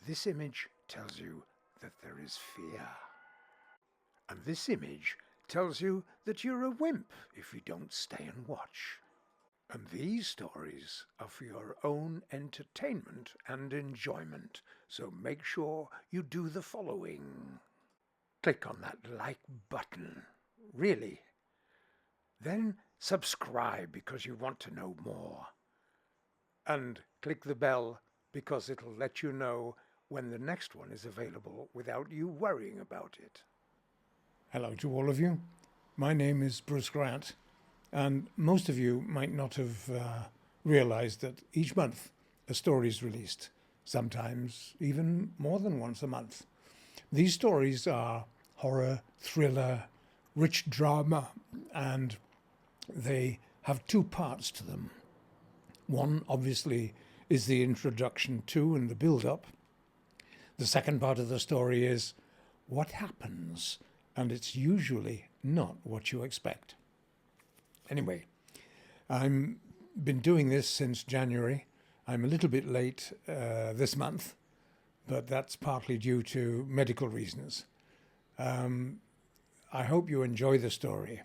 This image tells you that there is fear. And this image tells you that you're a wimp if you don't stay and watch. And these stories are for your own entertainment and enjoyment, so make sure you do the following. Click on that like button, really. Then subscribe because you want to know more. And click the bell because it'll let you know when the next one is available without you worrying about it. Hello to all of you. My name is Bruce Grant, and most of you might not have realized that each month a story is released, sometimes even more than once a month. These stories are horror, thriller, rich drama, and they have two parts to them. One, obviously, is the introduction to and the build-up. The second part of the story is what happens, and it's usually not what you expect. Anyway, I've been doing this since January. I'm a little bit late this month, but that's partly due to medical reasons. I hope you enjoy the story.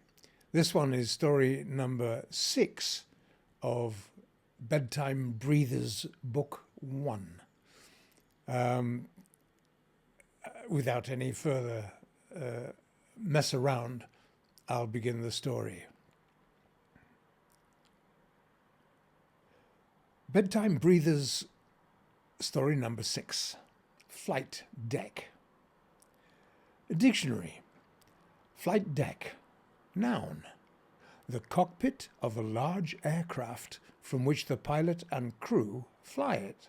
This one is story number 6 of Bedtime Breathers, Book 1. Without any further mess around, I'll begin the story. Bedtime Breathers, story number 6, Flight Deck. Dictionary. Flight deck. Noun. The cockpit of a large aircraft from which the pilot and crew fly it.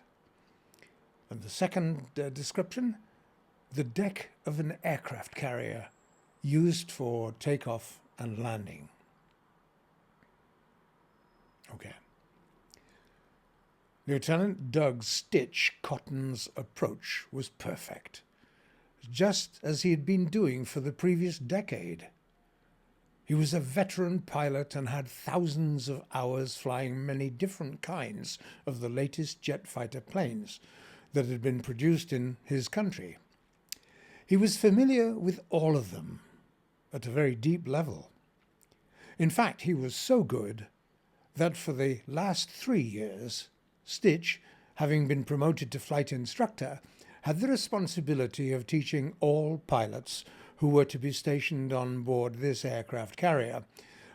And the second description, the deck of an aircraft carrier used for takeoff and landing. Okay. Lieutenant Doug Stitch Cotton's approach was perfect, just as he had been doing for the previous decade. He was a veteran pilot and had thousands of hours flying many different kinds of the latest jet fighter planes that had been produced in his country. He was familiar with all of them at a very deep level. In fact, he was so good that for the last 3 years, Stitch, having been promoted to flight instructor, had the responsibility of teaching all pilots who were to be stationed on board this aircraft carrier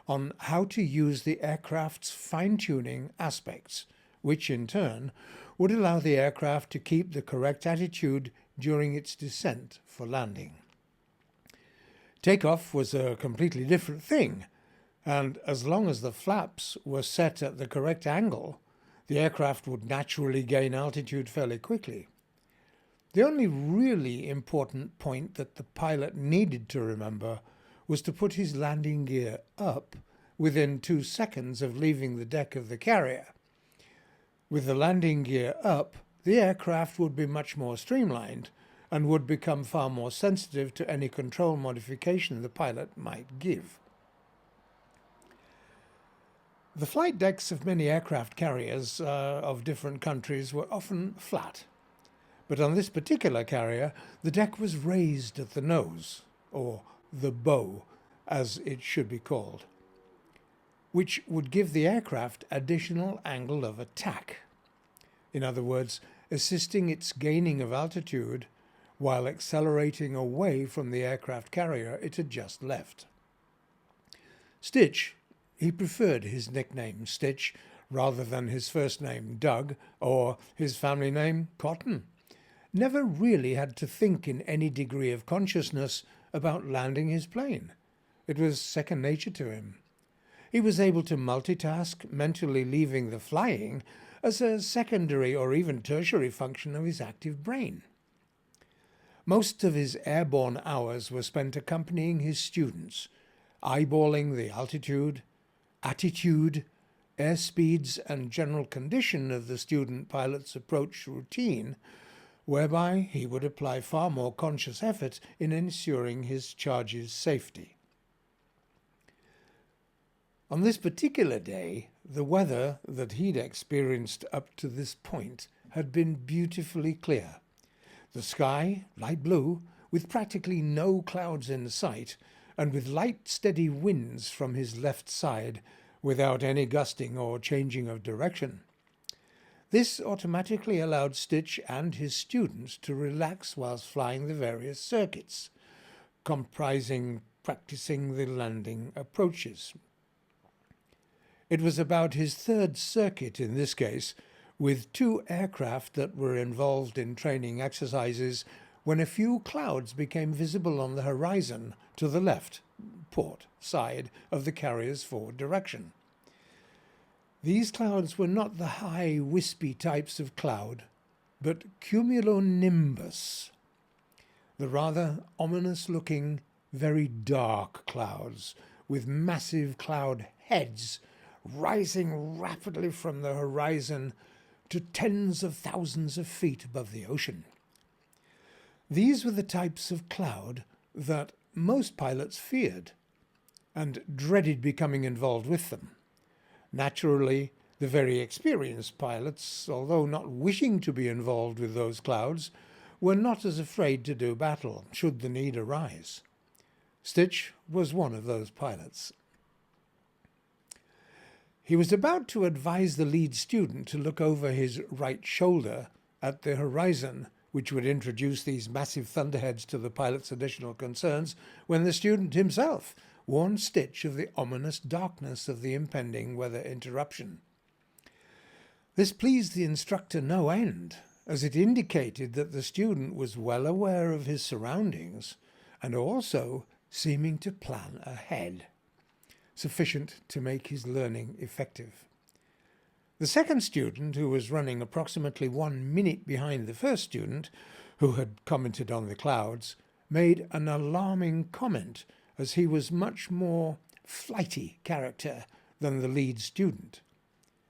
on how to use the aircraft's fine-tuning aspects, which in turn would allow the aircraft to keep the correct attitude during its descent for landing. Takeoff was a completely different thing, and as long as the flaps were set at the correct angle, the aircraft would naturally gain altitude fairly quickly. The only really important point that the pilot needed to remember was to put his landing gear up within 2 seconds of leaving the deck of the carrier. With the landing gear up, the aircraft would be much more streamlined and would become far more sensitive to any control modification the pilot might give. The flight decks of many aircraft carriers of different countries were often flat. But on this particular carrier, the deck was raised at the nose, or the bow, as it should be called, which would give the aircraft additional angle of attack. In other words, assisting its gaining of altitude while accelerating away from the aircraft carrier it had just left. Stitch, he preferred his nickname Stitch rather than his first name Doug or his family name Cotton, never really had to think in any degree of consciousness about landing his plane. It was second nature to him. He was able to multitask, mentally leaving the flying as a secondary or even tertiary function of his active brain. Most of his airborne hours were spent accompanying his students, eyeballing the altitude, attitude, airspeeds and general condition of the student pilot's approach routine, whereby he would apply far more conscious effort in ensuring his charge's safety. On this particular day, the weather that he'd experienced up to this point had been beautifully clear, The sky, light blue, with practically no clouds in sight, and with light, steady winds from his left side, without any gusting or changing of direction. This automatically allowed Stitch and his students to relax whilst flying the various circuits, comprising practicing the landing approaches. It was about his third circuit in this case, with 2 aircraft that were involved in training exercises, when a few clouds became visible on the horizon to the left, port side of the carrier's forward direction. These clouds were not the high, wispy types of cloud, but cumulonimbus, the rather ominous-looking, very dark clouds, with massive cloud heads rising rapidly from the horizon to tens of thousands of feet above the ocean. These were the types of cloud that most pilots feared and dreaded becoming involved with them. Naturally, the very experienced pilots, although not wishing to be involved with those clouds, were not as afraid to do battle, should the need arise. Stitch was one of those pilots. He was about to advise the lead student to look over his right shoulder at the horizon, which would introduce these massive thunderheads to the pilot's additional concerns, when the student himself warned Stitch of the ominous darkness of the impending weather interruption. This pleased the instructor no end, as it indicated that the student was well aware of his surroundings and also seeming to plan ahead, sufficient to make his learning effective. The second student, who was running approximately 1 minute behind the first student, who had commented on the clouds, made an alarming comment, as he was much more flighty character than the lead student.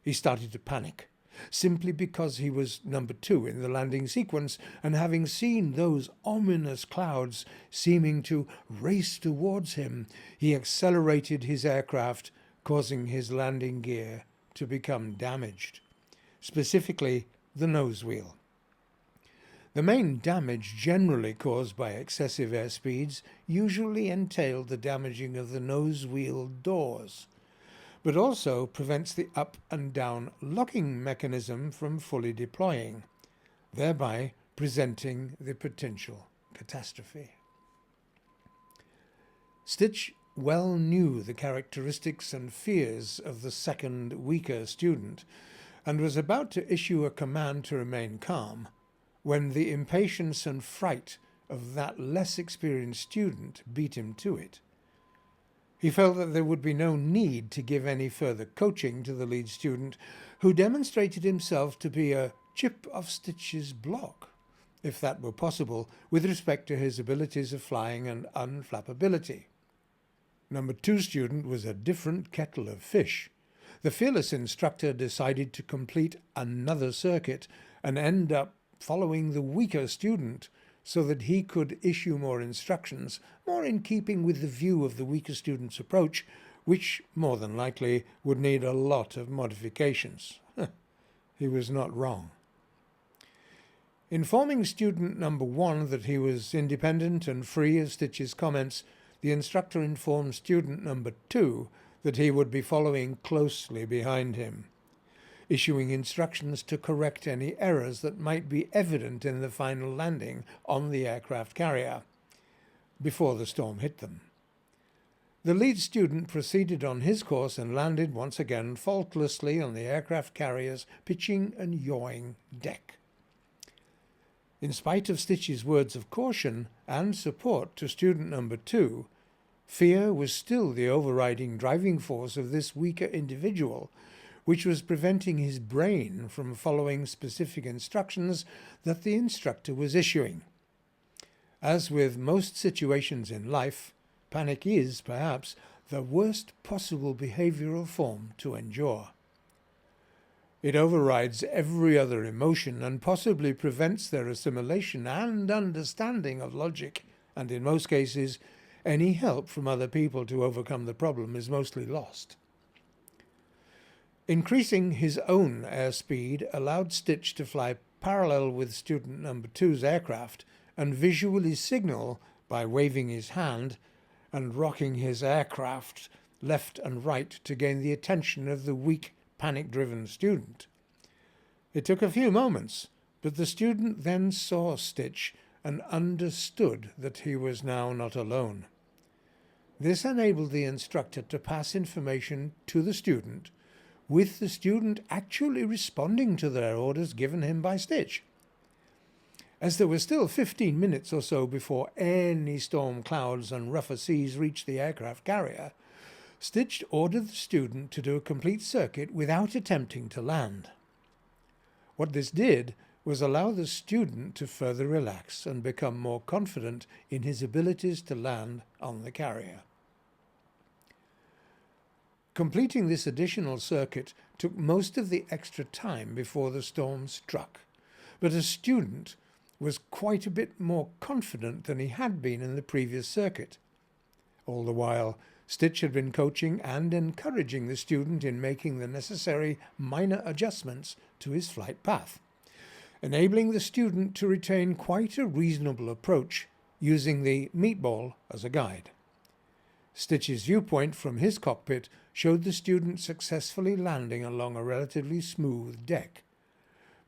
He started to panic, simply because he was number 2 in the landing sequence, and having seen those ominous clouds seeming to race towards him, he accelerated his aircraft, causing his landing gear to become damaged, specifically the nose wheel. The main damage generally caused by excessive airspeeds usually entailed the damaging of the nose wheel doors, but also prevents the up and down locking mechanism from fully deploying, thereby presenting the potential catastrophe. Stitch well knew the characteristics and fears of the second, weaker student, and was about to issue a command to remain calm, when the impatience and fright of that less experienced student beat him to it. He felt that there would be no need to give any further coaching to the lead student, who demonstrated himself to be a chip of Stitch's block, if that were possible, with respect to his abilities of flying and unflappability. Number 2 student was a different kettle of fish. The fearless instructor decided to complete another circuit and end up following the weaker student, so that he could issue more instructions, more in keeping with the view of the weaker student's approach, which more than likely would need a lot of modifications. He was not wrong. Informing student number 1 that he was independent and free of Stitch's comments, the instructor informed student number 2 that he would be following closely behind him, issuing instructions to correct any errors that might be evident in the final landing on the aircraft carrier before the storm hit them. The lead student proceeded on his course and landed once again faultlessly on the aircraft carrier's pitching and yawing deck. In spite of Stitch's words of caution and support to student number 2, fear was still the overriding driving force of this weaker individual, which was preventing his brain from following specific instructions that the instructor was issuing. As with most situations in life, panic is, perhaps, the worst possible behavioral form to endure. It overrides every other emotion and possibly prevents their assimilation and understanding of logic, and in most cases, any help from other people to overcome the problem is mostly lost. Increasing his own airspeed allowed Stitch to fly parallel with student number two's aircraft and visually signal by waving his hand and rocking his aircraft left and right to gain the attention of the weak, panic-driven student. It took a few moments, but the student then saw Stitch and understood that he was now not alone. This enabled the instructor to pass information to the student, with the student actually responding to their orders given him by Stitch. As there were still 15 minutes or so before any storm clouds and rougher seas reached the aircraft carrier, Stitch ordered the student to do a complete circuit without attempting to land. What this did was allow the student to further relax and become more confident in his abilities to land on the carrier. Completing this additional circuit took most of the extra time before the storm struck, but a student was quite a bit more confident than he had been in the previous circuit. All the while, Stitch had been coaching and encouraging the student in making the necessary minor adjustments to his flight path, enabling the student to retain quite a reasonable approach using the meatball as a guide. Stitch's viewpoint from his cockpit showed the student successfully landing along a relatively smooth deck,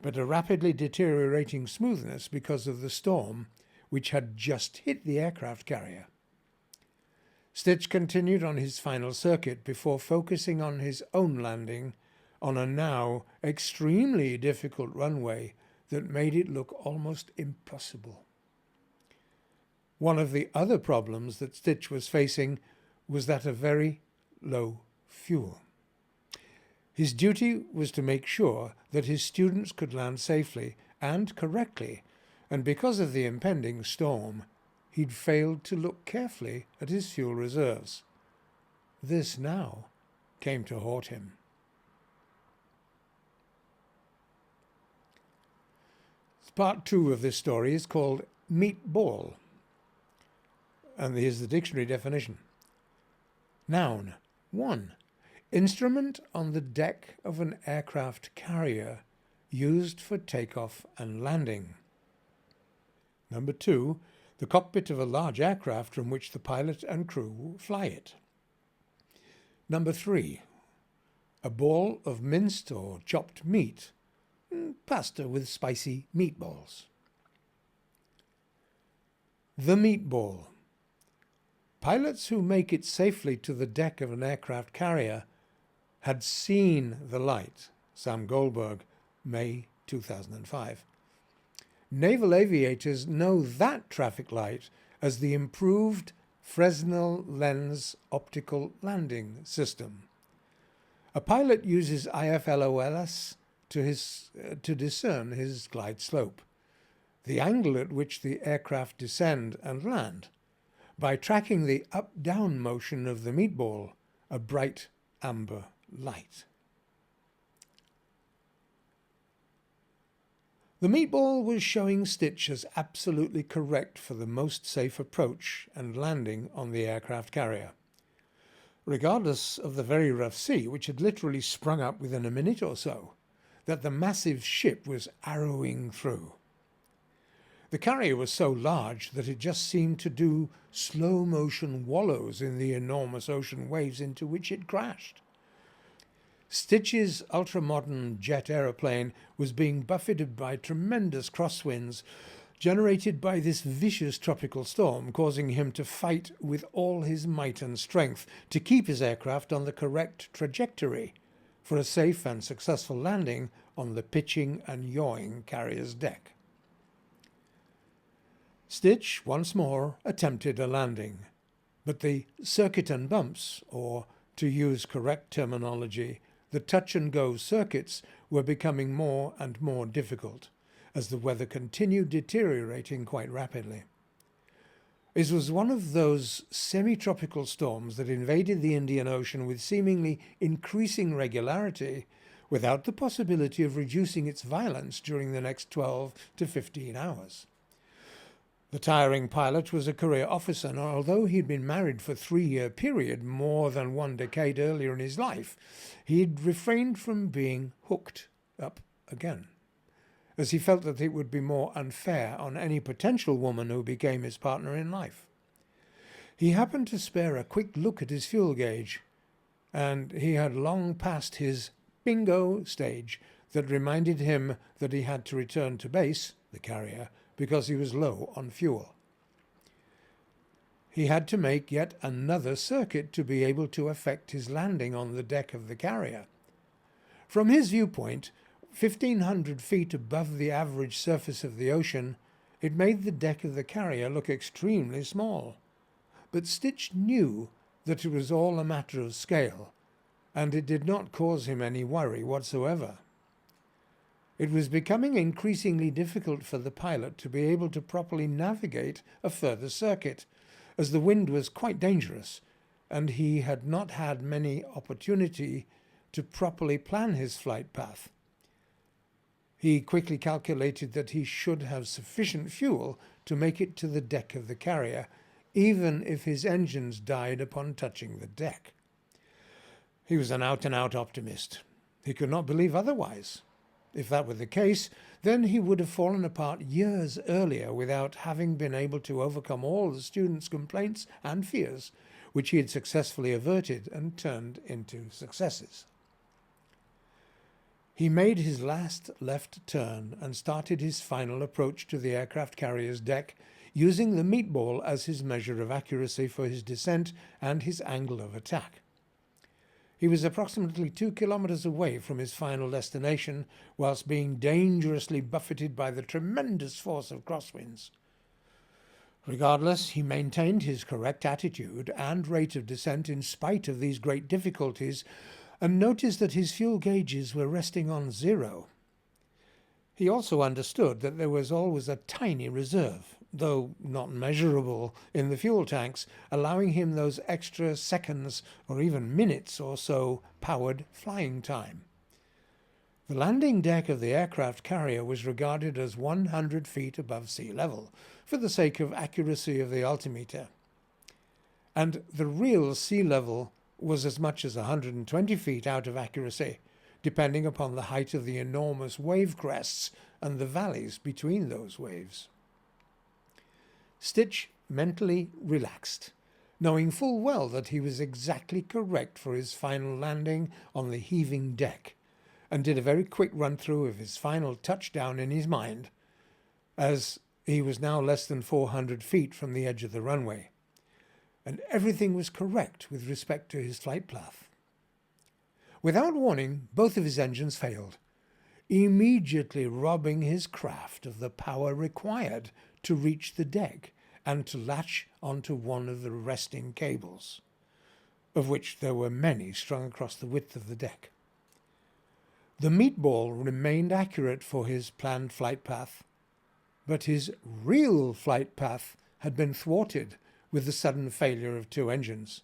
but a rapidly deteriorating smoothness because of the storm which had just hit the aircraft carrier. Stitch continued on his final circuit before focusing on his own landing on a now extremely difficult runway that made it look almost impossible. One of the other problems that Stitch was facing was that of very low fuel. His duty was to make sure that his students could land safely and correctly, and because of the impending storm, he'd failed to look carefully at his fuel reserves. This now came to haunt him. Part 2 of this story is called Meatball, and here's the dictionary definition. Noun 1. Instrument on the deck of an aircraft carrier used for takeoff and landing. Number 2. The cockpit of a large aircraft from which the pilot and crew fly it. Number 3. A ball of minced or chopped meat, pasta with spicy meatballs. The meatball. Pilots who make it safely to the deck of an aircraft carrier had seen the light. Sam Goldberg, May 2005. Naval aviators know that traffic light as the improved Fresnel lens optical landing system. A pilot uses IFLOLS to discern his glide slope, the angle at which the aircraft descend and land, by tracking the up-down motion of the meatball, a bright amber light. The meatball was showing Stitch as absolutely correct for the most safe approach and landing on the aircraft carrier, regardless of the very rough sea which had literally sprung up within a minute or so, that the massive ship was arrowing through. The carrier was so large that it just seemed to do slow-motion wallows in the enormous ocean waves into which it crashed. Stitch's ultra-modern jet aeroplane was being buffeted by tremendous crosswinds generated by this vicious tropical storm, causing him to fight with all his might and strength to keep his aircraft on the correct trajectory for a safe and successful landing on the pitching and yawing carrier's deck. Stitch once more attempted a landing, but the circuit and bumps, or to use correct terminology, the touch-and-go circuits, were becoming more and more difficult as the weather continued deteriorating quite rapidly. It was one of those semi-tropical storms that invaded the Indian Ocean with seemingly increasing regularity, without the possibility of reducing its violence during the next 12 to 15 hours. The tiring pilot was a career officer, and although he'd been married for a 3-year period, more than 1 decade earlier in his life, he'd refrained from being hooked up again. as he felt that it would be more unfair on any potential woman who became his partner in life. He happened to spare a quick look at his fuel gauge, and he had long passed his bingo stage that reminded him that he had to return to base, the carrier, because he was low on fuel. He had to make yet another circuit to be able to effect his landing on the deck of the carrier. From his viewpoint, 1,500 feet above the average surface of the ocean, it made the deck of the carrier look extremely small. But Stitch knew that it was all a matter of scale, and it did not cause him any worry whatsoever. It was becoming increasingly difficult for the pilot to be able to properly navigate a further circuit, as the wind was quite dangerous, and he had not had many opportunity to properly plan his flight path. He quickly calculated that he should have sufficient fuel to make it to the deck of the carrier, even if his engines died upon touching the deck. He was an out-and-out optimist. He could not believe otherwise. If that were the case, then he would have fallen apart years earlier without having been able to overcome all the students' complaints and fears, which he had successfully averted and turned into successes. He made his last left turn and started his final approach to the aircraft carrier's deck, using the meatball as his measure of accuracy for his descent and his angle of attack. He was approximately 2 kilometers away from his final destination, whilst being dangerously buffeted by the tremendous force of crosswinds. Regardless, he maintained his correct attitude and rate of descent in spite of these great difficulties, and noticed that his fuel gauges were resting on 0. He also understood that there was always a tiny reserve, though not measurable, in the fuel tanks, allowing him those extra seconds or even minutes or so powered flying time. The landing deck of the aircraft carrier was regarded as 100 feet above sea level, for the sake of accuracy of the altimeter. And the real sea level was as much as 120 feet out of accuracy, depending upon the height of the enormous wave crests and the valleys between those waves. Stitch mentally relaxed, knowing full well that he was exactly correct for his final landing on the heaving deck, and did a very quick run-through of his final touchdown in his mind, as he was now less than 400 feet from the edge of the runway, and everything was correct with respect to his flight path. Without warning, both of his engines failed, immediately robbing his craft of the power required to reach the deck and to latch onto one of the resting cables, of which there were many strung across the width of the deck. The meatball remained accurate for his planned flight path, but his real flight path had been thwarted with the sudden failure of 2 engines,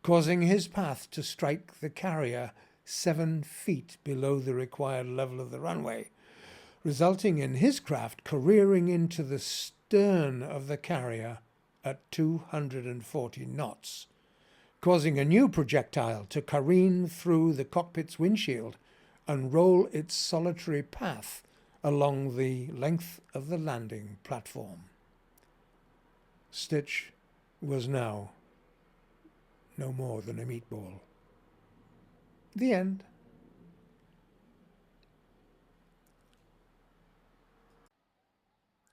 causing his path to strike the carrier 7 feet below the required level of the runway, resulting in his craft careering into the stern of the carrier at 240 knots, causing a new projectile to careen through the cockpit's windshield and roll its solitary path along the length of the landing platform. Stitch was now no more than a meatball. The end.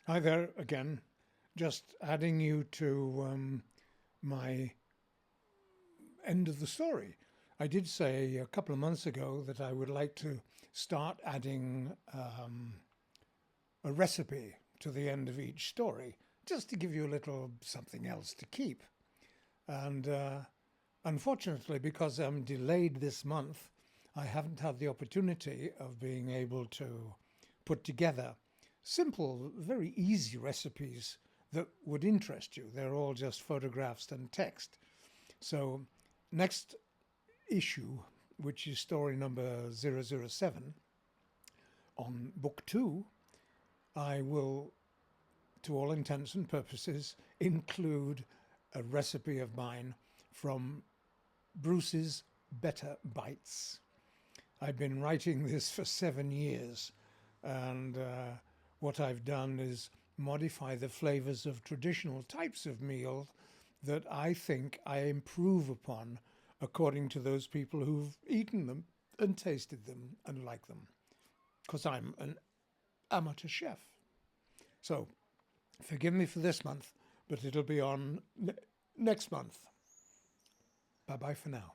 Hi there again. Just adding you to my end of the story. I did say a couple of months ago that I would like to start adding a recipe to the end of each story, just to give you a little something else to keep. And unfortunately, because I'm delayed this month, I haven't had the opportunity of being able to put together simple, very easy recipes that would interest you. They're all just photographs and text. So next issue, which is story number 007, on book 2, I will, to all intents and purposes, include a recipe of mine from Bruce's Better Bites. I've been writing this for 7 years, And what I've done is modify the flavors of traditional types of meal that I think I improve upon according to those people who've eaten them and tasted them and like them, because I'm an amateur chef. So forgive me for this month, but it'll be on next month. Bye-bye for now.